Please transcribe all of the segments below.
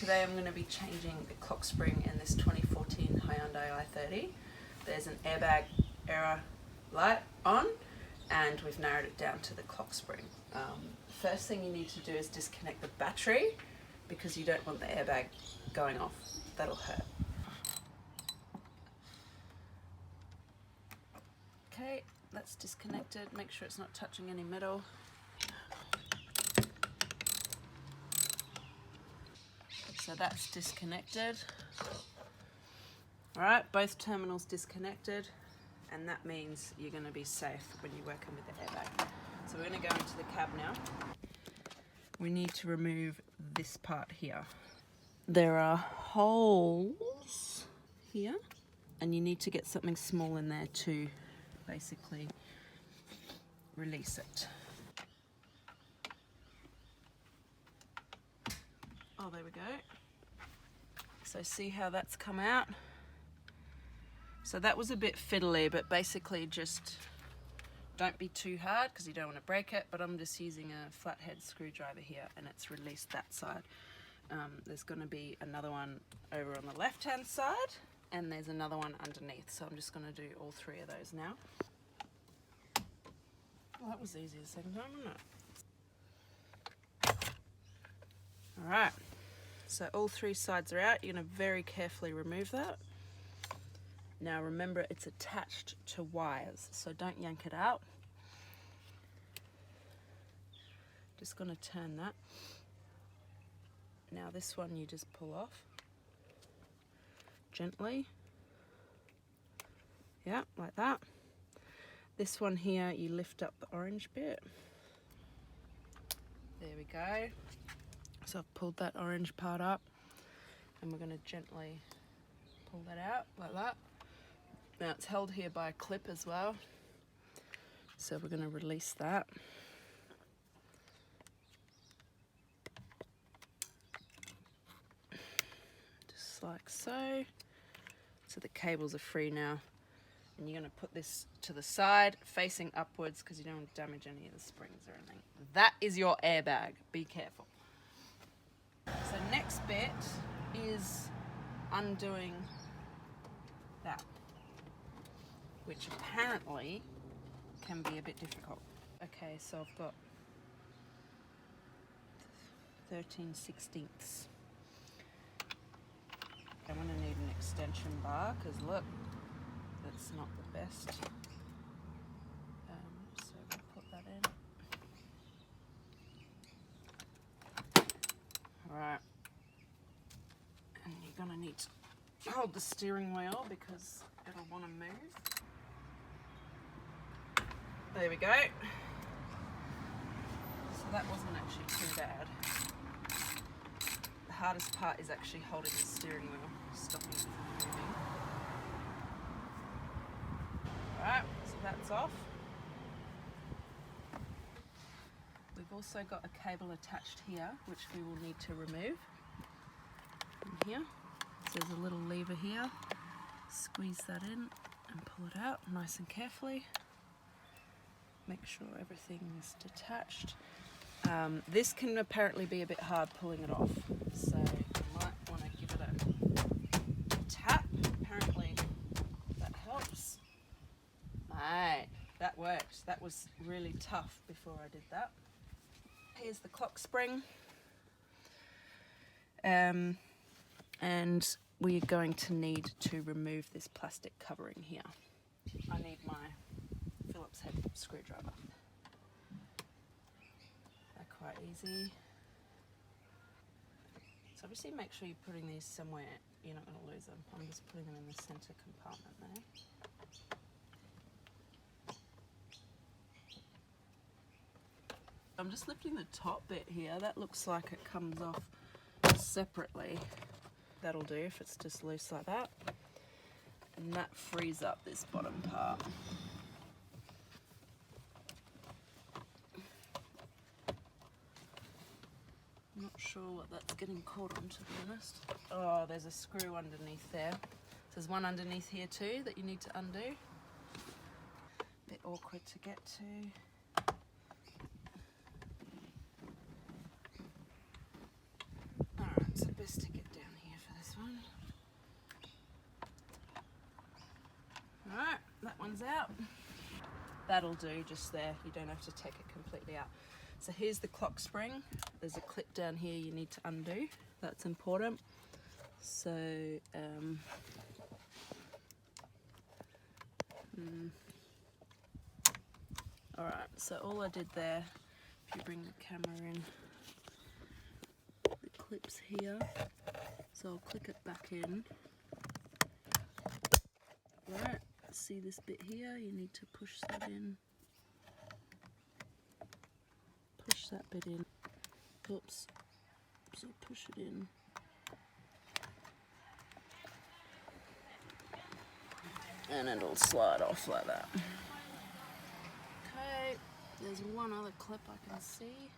Today I'm going to be changing the clock spring in this 2014 Hyundai i30. There's an airbag error light on and we've narrowed it down to the clock spring. First thing you need to do is disconnect the battery because you don't want the airbag going off. That'll hurt. Okay, that's disconnected. Make sure it's not touching any metal. So that's disconnected. Alright, both terminals disconnected, and that means you're going to be safe when you're working with the airbag. So we're going to go into the cab now. We need to remove this part here. There are holes here, and you need to get something small in there to basically release it. Oh, there we go. So see how that's come out? So that was a bit fiddly, but basically just don't be too hard because you don't want to break it, but I'm just using a flathead screwdriver here and it's released that side. There's going to be another one over on the left hand side and there's another one underneath, so I'm just going to do all three of those now. Well, that was easy the second time, wasn't it? Alright, so all three sides are out. You're going to very carefully remove that. Now remember, it's attached to wires, so don't yank it out. Just going to turn that. Now this one you just pull off gently. Yeah, like that. This one here, you lift up the orange bit. There we go. So I've pulled that orange part up and we're going to gently pull that out like that. Now it's held here by a clip as well, so we're going to release that. Just like so. So the cables are free now. And you're going to put this to the side, facing upwards, because you don't want to damage any of the springs or anything. That is your airbag. Be careful. So next bit is undoing that, which apparently can be a bit difficult. Okay, so I've got 13/16. I'm going to need an extension bar because look, that's not the best. So we'll put that in. Alright, and you're going to need to hold the steering wheel because it'll want to move. There we go. So that wasn't actually too bad. The hardest part is actually holding the steering wheel, stopping it from moving. Alright, so that's off. We've also got a cable attached here, which we will need to remove. In here. So there's a little lever here. Squeeze that in and pull it out nice and carefully. Make sure everything is detached. This can apparently be a bit hard pulling it off, so you might want to give it a tap. Apparently that helps. Right, that worked. That was really tough before I did that. Here's the clock spring. And we're going to need to remove this plastic covering here. I need my Phillips head screwdriver. They're quite easy. So obviously make sure you're putting these somewhere you're not going to lose them. I'm just putting them in the center compartment there. I'm just lifting the top bit here. That looks like it comes off separately. That'll do if it's just loose like that. And that frees up this bottom part. I'm not sure what that's getting caught on, to be honest. Oh, there's a screw underneath there. There's one underneath here too that you need to undo. Bit awkward to get to. Alright, so best to get down here for this one. Alright, that one's out. That'll do just there. You don't have to take it completely out. So here's the clock spring. There's a clip down here you need to undo. That's important. So, alright, so all I did there, if you bring the camera in, the clip's here. So I'll click it back in. Right, see this bit here? You need to push that in. Push that bit in. Oops. So push it in. And it'll slide off like that. Okay, there's one other clip I can see.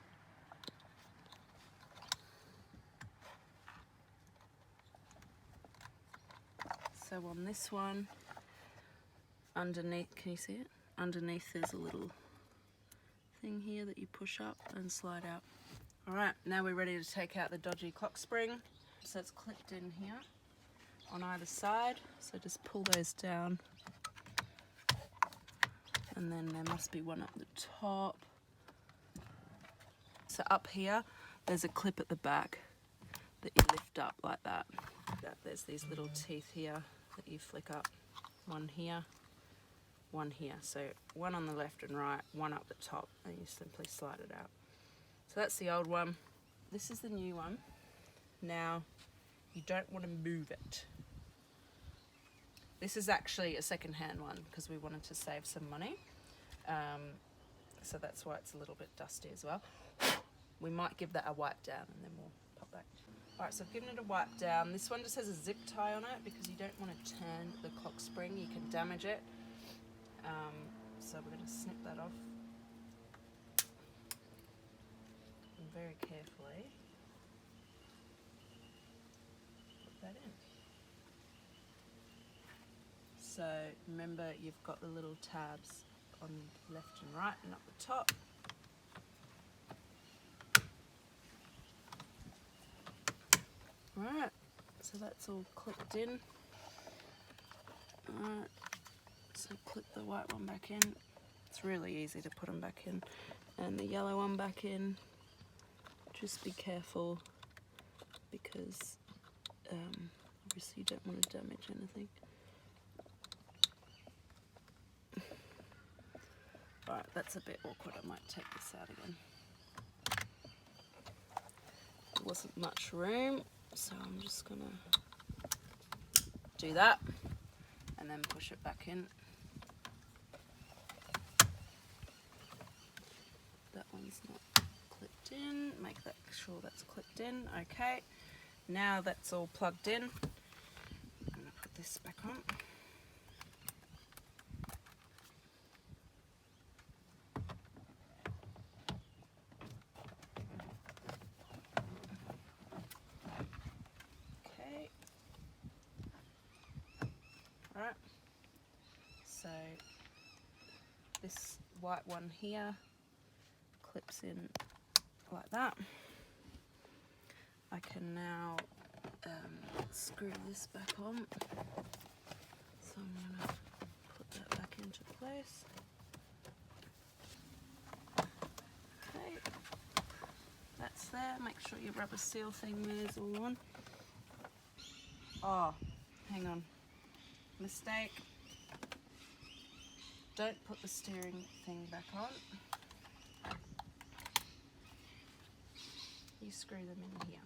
So on this one, underneath, can you see it? Underneath there's a little thing here that you push up and slide out. Alright, now we're ready to take out the dodgy clock spring. So it's clipped in here on either side, so just pull those down, and then there must be one up the top. So up here there's a clip at the back that you lift up like that. There's these little teeth here that you flick up, one here, one here. So one on the left and right, one up the top, and you simply slide it out. So that's the old one. This is the new one. Now you don't want to move it. This is actually a second-hand one because we wanted to save some money. So that's why it's a little bit dusty as well. We might give that a wipe down and then we'll pop back. Alright, so I've given it a wipe down. This one just has a zip tie on it because you don't want to turn the clock spring. You can damage it. So we're going to snip that off. And very carefully put that in. So remember, you've got the little tabs on left and right and up the top. Alright, so that's all clipped in. Alright, so clip the white one back in. It's really easy to put them back in. And the yellow one back in. Just be careful because obviously you don't want to damage anything. Alright, that's a bit awkward. I might take this out again. There wasn't much room, so I'm just gonna do that and then push it back in. That one's not clipped in. Make sure that's clipped in. Okay, now that's all plugged in. I'm gonna put this back on. Alright, so this white one here clips in like that. I can now screw this back on. So I'm going to put that back into place. Okay, that's there. Make sure your rubber seal thing there is all on. Oh, hang on. Mistake. Don't put the steering thing back on. You screw them in here.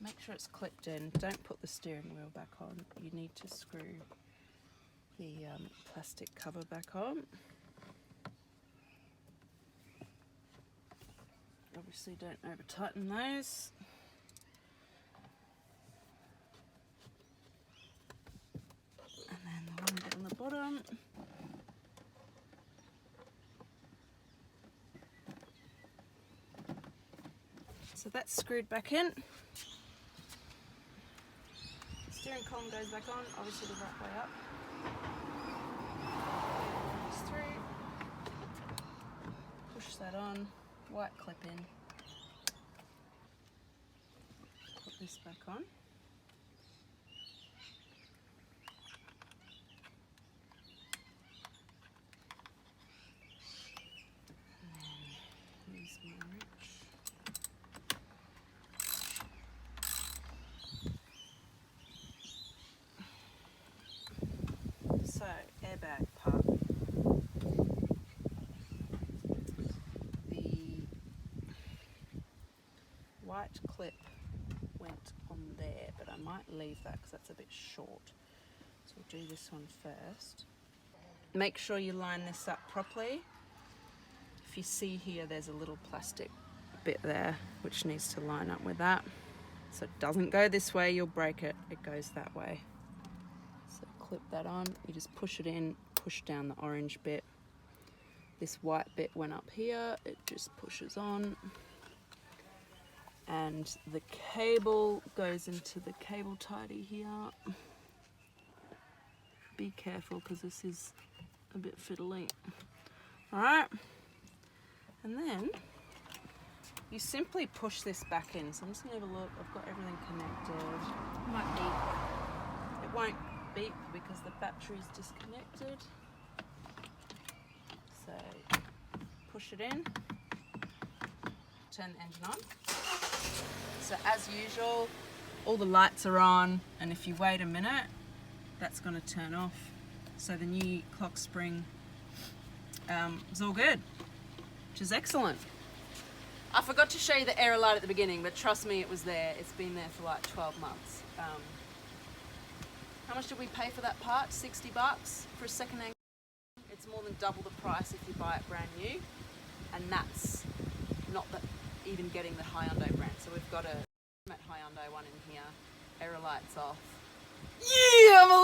Make sure it's clipped in. Don't put the steering wheel back on. You need to screw the plastic cover back on. Obviously don't over tighten those. And then the one bit on the bottom. So that's screwed back in. The steering column goes back on, obviously the right way up. Goes through. Push that on. White clip in. this back on. Here's my wrench. So, airbag part. The white clip went on there, but I might leave that because that's a bit short. So we'll do this one first. Make sure you line this up properly. If you see here, there's a little plastic bit there which needs to line up with that. So it doesn't go this way, you'll break it, it goes that way. So clip that on, you just push it in, push down the orange bit. This white bit went up here, it just pushes on. And the cable goes into the cable tidy here. Be careful because this is a bit fiddly. Alright, and then you simply push this back in. So I'm just going to have a look, I've got everything connected. It might beep. It won't beep because the battery's disconnected. So push it in, turn the engine on. So as usual, all the lights are on, and if you wait a minute, that's going to turn off. So the new clock spring is all good, which is excellent. I forgot to show you the error light at the beginning, but trust me, it was there. It's been there for like 12 months. How much did we pay for that part? 60 bucks for a second-hand. It's more than double the price if you buy it brand new, and that's not even getting the Hyundai brand. So we've got a Hyundai one in here. Error lights off. Yeah, I'm a